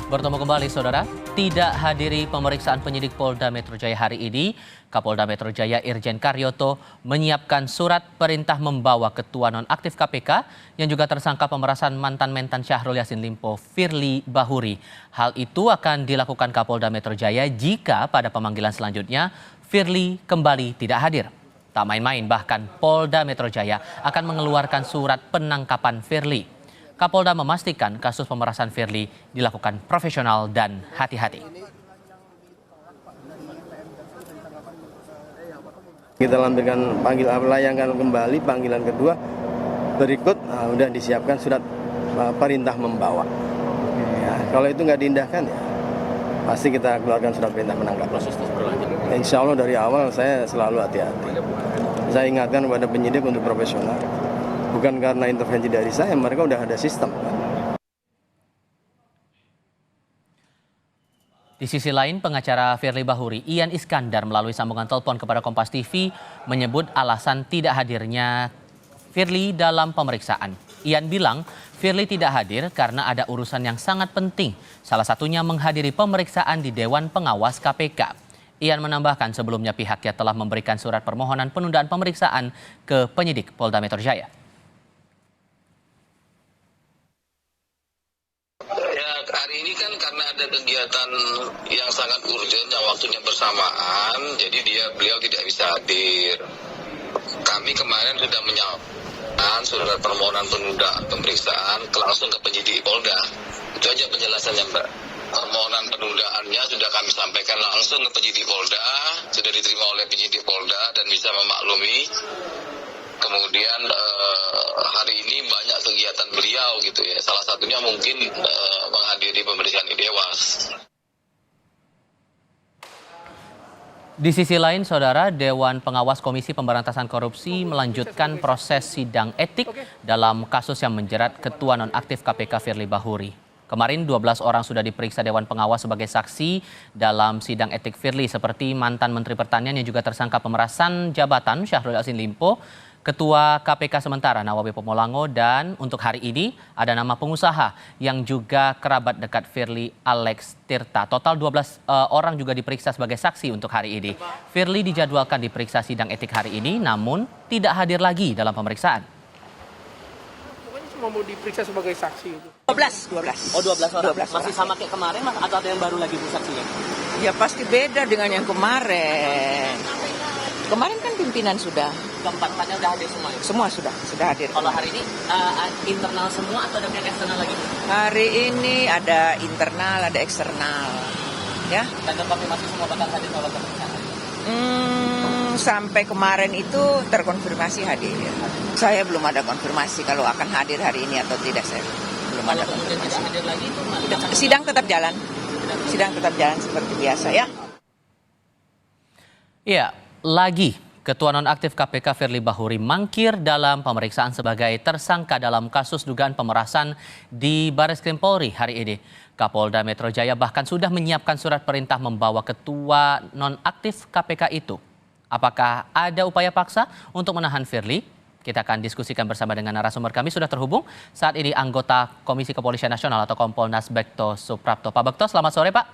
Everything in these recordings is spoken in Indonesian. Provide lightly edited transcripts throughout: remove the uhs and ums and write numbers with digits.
Bertemu kembali, Saudara. Tidak hadiri pemeriksaan penyidik Polda Metro Jaya hari ini, Kapolda Metro Jaya Irjen Karyoto menyiapkan surat perintah membawa Ketua Nonaktif KPK yang juga tersangka pemerasan mantan Mentan Syahrul Yassin Limpo, Firly Bahuri. Hal itu akan dilakukan Kapolda Metro Jaya jika pada pemanggilan selanjutnya Firly kembali tidak hadir. Tak main-main, bahkan Polda Metro Jaya akan mengeluarkan surat penangkapan Firly. Kapolda memastikan kasus pemerasan Firly dilakukan profesional dan hati-hati. Kita lampirkan layankan kembali panggilan kedua berikut, sudah disiapkan surat perintah membawa. Ya, kalau itu nggak diindahkan ya pasti kita keluarkan surat perintah menangkap. Proses berlanjut. Insya Allah dari awal saya selalu hati-hati. Saya ingatkan kepada penyidik untuk profesional. Bukan karena intervensi dari saya, mereka udah ada sistem. Di sisi lain, pengacara Firly Bahuri, Ian Iskandar, melalui sambungan telepon kepada Kompas TV menyebut alasan tidak hadirnya Firly dalam pemeriksaan. Ian bilang Firly tidak hadir karena ada urusan yang sangat penting, salah satunya menghadiri pemeriksaan di Dewan Pengawas KPK. Ian menambahkan sebelumnya pihaknya telah memberikan surat permohonan penundaan pemeriksaan ke penyidik Polda Metro Jaya. Hari ini kan karena ada kegiatan yang sangat urgent yang waktunya bersamaan, jadi beliau tidak bisa hadir. Kami kemarin sudah menyampaikan surat permohonan penundaan pemeriksaan langsung ke penyidik Polda. Itu aja penjelasannya, Mbak. Permohonan penundaannya sudah kami sampaikan langsung ke penyidik Polda, sudah diterima oleh penyidik Polda dan bisa memaklumi. Kemudian hari ini banyak kegiatan beliau gitu ya. Salah satunya mungkin menghadiri pemeriksaan di Dewas. Di sisi lain, Saudara, Dewan Pengawas Komisi Pemberantasan Korupsi melanjutkan proses sidang etik dalam kasus yang menjerat Ketua Nonaktif KPK Firly Bahuri. Kemarin 12 orang sudah diperiksa Dewan Pengawas sebagai saksi dalam sidang etik Firly, seperti mantan Menteri Pertanian yang juga tersangka pemerasan jabatan Syahrul Yassin Limpo, Ketua KPK sementara Nawawi Pomolango, dan untuk hari ini ada nama pengusaha yang juga kerabat dekat Firly, Alex Tirta. Total 12 orang juga diperiksa sebagai saksi untuk hari ini. Firly dijadwalkan diperiksa sidang etik hari ini, namun tidak hadir lagi dalam pemeriksaan. Pokoknya cuma mau diperiksa sebagai saksi itu. 12. Oh, 12 orang. 12 Masih sama kayak kemarin, Mas, atau ada yang baru lagi saksinya? Ya pasti beda dengan yang kemarin. Kemarin kan pimpinan sudah. Keempatnya udah hadir semua ya? Semua sudah hadir. Kalau hari ini internal semua atau ada pihak eksternal lagi? Hari ini ada internal, ada eksternal. Ya. Dan terkonfirmasi semua bakal hadir dalam pemeriksaan? Sampai kemarin itu terkonfirmasi hadir. Saya belum ada konfirmasi kalau akan hadir hari ini atau tidak, saya belum ada konfirmasi. Tidak hadir lagi itu sidang tetap jalan. Sidang tetap jalan seperti biasa ya. Iya, lagi Ketua Nonaktif KPK Firly Bahuri mangkir dalam pemeriksaan sebagai tersangka dalam kasus dugaan pemerasan di Barreskrim Polri hari ini. Kapolda Metro Jaya bahkan sudah menyiapkan surat perintah membawa Ketua Nonaktif KPK itu. Apakah ada upaya paksa untuk menahan Firly? Kita akan diskusikan bersama dengan narasumber kami. Sudah terhubung saat ini anggota Komisi Kepolisian Nasional atau Kompolnas Bekto Suprapto. Pak Bekto, selamat sore Pak.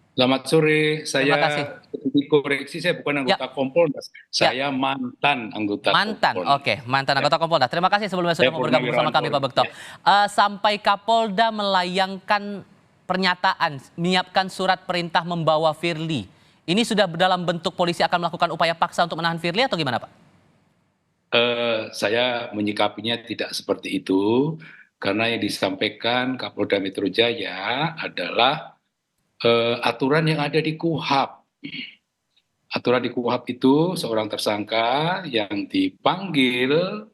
Selamat sore, Terima kasih. dikoreksi, saya bukan anggota Kompolnas, saya mantan anggota Kompolnas. Oke, mantan anggota Kompolnas. Terima kasih sebelumnya sudah mau bergabung bersama kami Pak Bekto. Sampai Kapolda melayangkan pernyataan, menyiapkan surat perintah membawa Firly. Ini sudah dalam bentuk polisi akan melakukan upaya paksa untuk menahan Firly atau gimana Pak? Saya menyikapinya tidak seperti itu, karena yang disampaikan Kapolda Metro Jaya adalah aturan yang ada di KUHP. Aturan di KUHP itu seorang tersangka yang dipanggil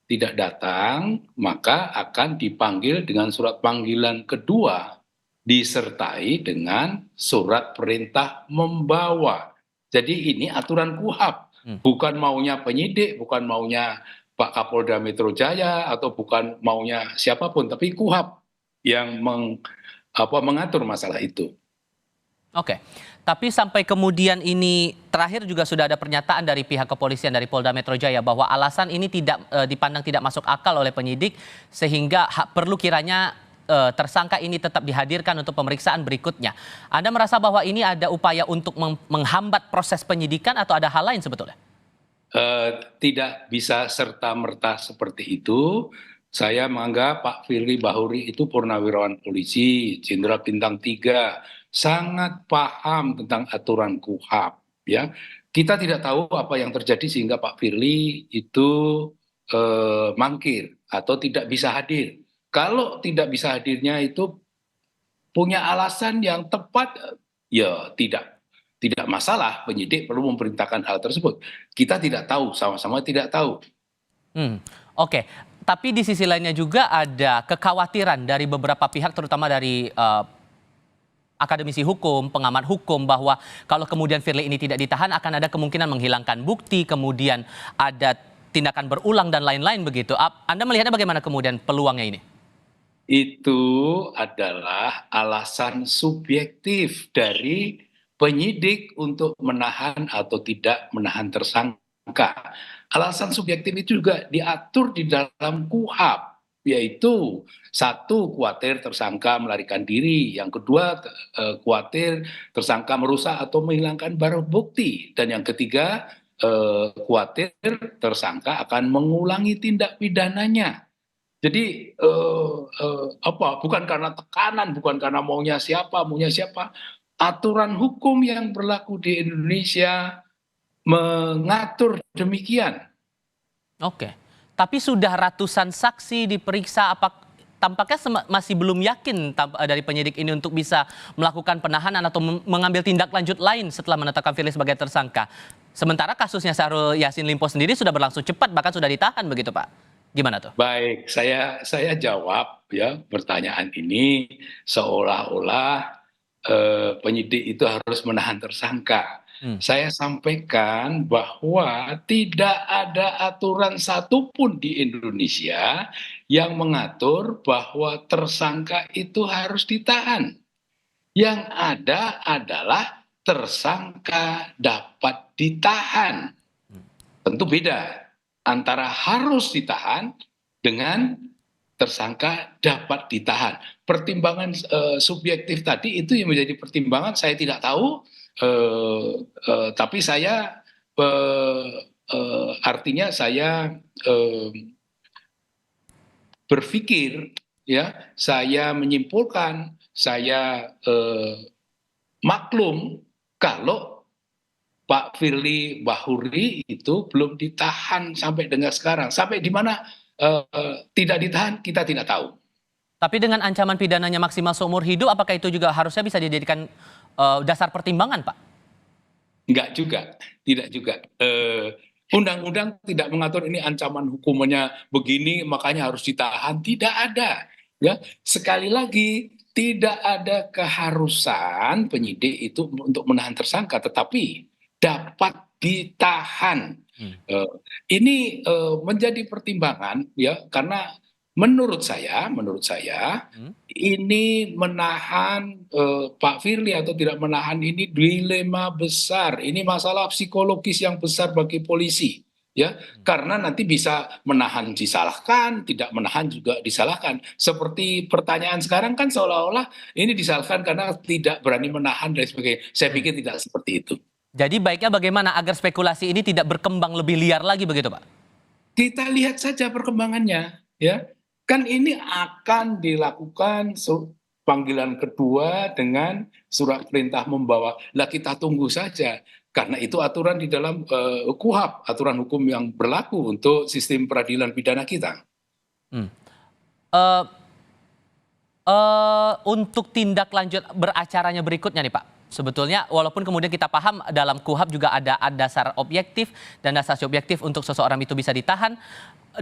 tidak datang, maka akan dipanggil dengan surat panggilan kedua, disertai dengan surat perintah membawa. Jadi ini aturan KUHP, bukan maunya penyidik, bukan maunya Pak Kapolda Metro Jaya, atau bukan maunya siapapun, tapi KUHP yang mengatur masalah itu. Oke, tapi sampai kemudian ini terakhir juga sudah ada pernyataan dari pihak kepolisian dari Polda Metro Jaya bahwa alasan ini tidak dipandang tidak masuk akal oleh penyidik sehingga perlu kiranya tersangka ini tetap dihadirkan untuk pemeriksaan berikutnya. Anda merasa bahwa ini ada upaya untuk menghambat proses penyidikan atau ada hal lain sebetulnya? Tidak bisa serta-merta seperti itu. Saya menganggap Pak Firly Bahuri itu purnawirawan polisi, Jenderal Bintang 3, sangat paham tentang aturan KUHAP. Ya, kita tidak tahu apa yang terjadi sehingga Pak Firly itu mangkir atau tidak bisa hadir. Kalau tidak bisa hadirnya itu punya alasan yang tepat, ya tidak masalah, penyidik perlu memerintahkan hal tersebut. Kita tidak tahu, sama-sama tidak tahu. Oke. Tapi di sisi lainnya juga ada kekhawatiran dari beberapa pihak, terutama dari akademisi hukum, pengamat hukum, bahwa kalau kemudian Firly ini tidak ditahan akan ada kemungkinan menghilangkan bukti, kemudian ada tindakan berulang dan lain-lain begitu. Anda melihatnya bagaimana kemudian peluangnya ini? Itu adalah alasan subjektif dari penyidik untuk menahan atau tidak menahan tersangka. Alasan subjektif itu juga diatur di dalam KUHAP, yaitu satu, khawatir tersangka melarikan diri, yang kedua, khawatir tersangka merusak atau menghilangkan barang bukti, dan yang ketiga, khawatir tersangka akan mengulangi tindak pidananya. Jadi bukan karena tekanan, bukan karena maunya siapa, aturan hukum yang berlaku di Indonesia mengatur demikian. Oke. Tapi sudah ratusan saksi diperiksa, tampaknya masih belum yakin dari penyidik ini untuk bisa melakukan penahanan atau mengambil tindak lanjut lain setelah menetapkan Firly sebagai tersangka. Sementara kasusnya Syahrul Yassin Limpo sendiri sudah berlangsung cepat, bahkan sudah ditahan begitu, Pak. Gimana tuh? Baik, saya jawab ya pertanyaan ini seolah-olah penyidik itu harus menahan tersangka. Saya sampaikan bahwa tidak ada aturan satupun di Indonesia yang mengatur bahwa tersangka itu harus ditahan. Yang ada adalah tersangka dapat ditahan. Tentu beda antara harus ditahan dengan tersangka dapat ditahan. Pertimbangan subjektif tadi itu yang menjadi pertimbangan, saya tidak tahu. Tapi saya artinya saya berpikir, ya, saya menyimpulkan, saya maklum kalau Pak Firly Bahuri itu belum ditahan sampai dengan sekarang. Sampai di mana tidak ditahan kita tidak tahu. Tapi dengan ancaman pidananya maksimal seumur hidup, apakah itu juga harusnya bisa dijadikan dasar pertimbangan, Pak? Enggak juga, tidak juga. Undang-undang tidak mengatur ini ancaman hukumannya begini, makanya harus ditahan. Tidak ada. Ya, sekali lagi tidak ada keharusan penyidik itu untuk menahan tersangka, tetapi dapat ditahan. Ini menjadi pertimbangan, ya, karena menurut saya ini menahan Pak Firly atau tidak menahan ini dilema besar. Ini masalah psikologis yang besar bagi polisi, ya, karena nanti bisa menahan disalahkan, tidak menahan juga disalahkan. Seperti pertanyaan sekarang kan seolah-olah ini disalahkan karena tidak berani menahan dan sebagainya. Saya pikir tidak seperti itu. Jadi baiknya bagaimana agar spekulasi ini tidak berkembang lebih liar lagi begitu, Pak? Kita lihat saja perkembangannya, ya. Kan ini akan dilakukan panggilan kedua dengan surat perintah membawa. Lah kita tunggu saja, karena itu aturan di dalam KUHAP, aturan hukum yang berlaku untuk sistem peradilan pidana kita. Untuk tindak lanjut beracaranya berikutnya nih, Pak. Sebetulnya walaupun kemudian kita paham dalam KUHAP juga ada dasar objektif dan dasar subjektif untuk seseorang itu bisa ditahan,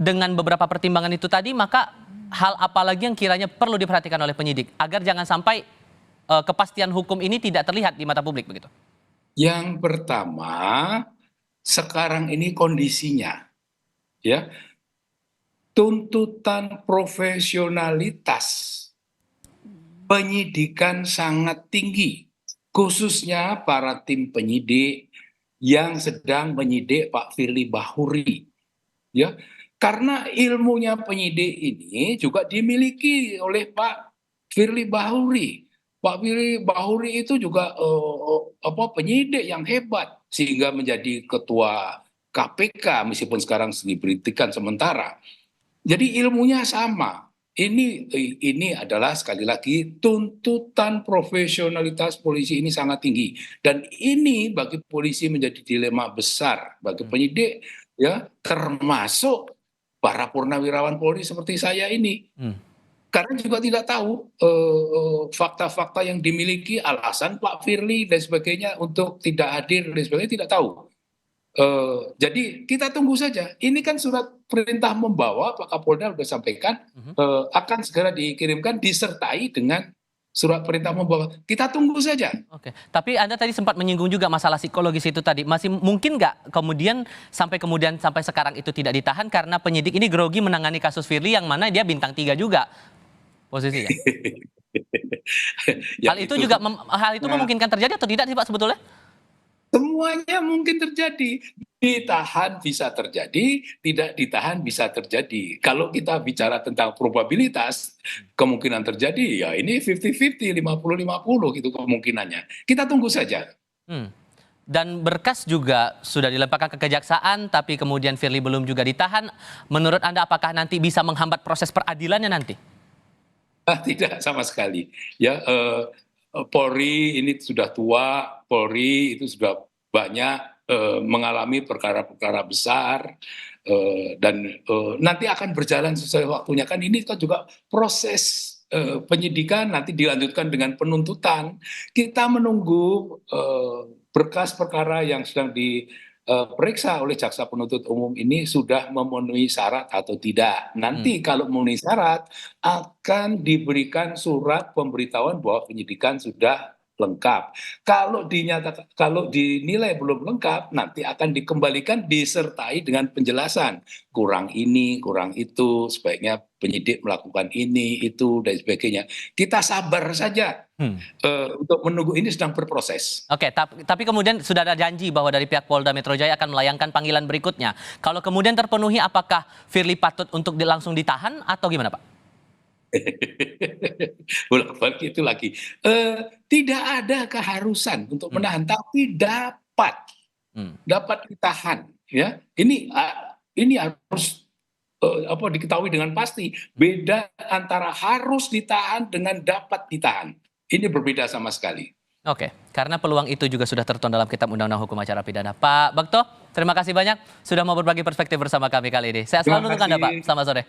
dengan beberapa pertimbangan itu tadi, maka hal apa lagi yang kiranya perlu diperhatikan oleh penyidik agar jangan sampai kepastian hukum ini tidak terlihat di mata publik begitu? Yang pertama, sekarang ini kondisinya, ya, tuntutan profesionalitas penyidikan sangat tinggi, khususnya para tim penyidik yang sedang menyidik Pak Firly Bahuri, ya. Karena ilmunya penyidik ini juga dimiliki oleh Pak Firly Bahuri. Pak Firly Bahuri itu juga penyidik yang hebat sehingga menjadi ketua KPK meskipun sekarang diberhentikan sementara. Jadi ilmunya sama. Ini adalah sekali lagi tuntutan profesionalitas polisi ini sangat tinggi, dan ini bagi polisi menjadi dilema besar bagi penyidik, ya, termasuk para purnawirawan Polri seperti saya ini. Karena juga tidak tahu fakta-fakta yang dimiliki, alasan Pak Firly dan sebagainya untuk tidak hadir dan sebagainya tidak tahu. Jadi kita tunggu saja. Ini kan surat perintah membawa Pak Kapolda sudah sampaikan akan segera dikirimkan disertai dengan surat perintah membawa. Kita tunggu saja. Oke, tapi Anda tadi sempat menyinggung juga masalah psikologis itu tadi. Masih mungkin nggak kemudian sampai sekarang itu tidak ditahan karena penyidik ini grogi menangani kasus Firly yang mana dia bintang 3 juga posisinya. Ya, hal itu memungkinkan terjadi atau tidak sih Pak sebetulnya? Semuanya mungkin terjadi. Ditahan bisa terjadi, tidak ditahan bisa terjadi. Kalau kita bicara tentang probabilitas, kemungkinan terjadi, ya ini 50-50, 50-50 gitu kemungkinannya. Kita tunggu saja. Dan berkas juga sudah dilemparkan ke kejaksaan, tapi kemudian Firly belum juga ditahan. Menurut Anda apakah nanti bisa menghambat proses peradilannya nanti? Tidak sama sekali. Ya, Polri ini sudah tua, Polri itu sudah banyak mengalami perkara-perkara besar dan nanti akan berjalan sesuai waktunya. Kan ini kan juga proses penyidikan nanti dilanjutkan dengan penuntutan. Kita menunggu berkas perkara yang sedang diperiksa oleh jaksa penuntut umum ini sudah memenuhi syarat atau tidak. Nanti kalau memenuhi syarat akan diberikan surat pemberitahuan bahwa penyidikan sudah lengkap. Kalau dinilai belum lengkap, nanti akan dikembalikan disertai dengan penjelasan kurang ini, kurang itu, sebaiknya penyidik melakukan ini, itu dan sebagainya. Kita sabar saja untuk menunggu, ini sedang berproses. Oke, tapi kemudian sudah ada janji bahwa dari pihak Polda Metro Jaya akan melayangkan panggilan berikutnya. Kalau kemudian terpenuhi, apakah Firly patut untuk langsung ditahan atau gimana Pak? Bolak-balik itu lagi. Tidak ada keharusan untuk menahan, tapi dapat ditahan. Ya, ini harus diketahui dengan pasti. Beda antara harus ditahan dengan dapat ditahan. Ini berbeda sama sekali. Oke, karena peluang itu juga sudah tertuang dalam Kitab Undang-Undang Hukum Acara Pidana. Pak Bekto, terima kasih banyak sudah mau berbagi perspektif bersama kami kali ini. Sehat selalu untuk Anda Pak, selamat sore.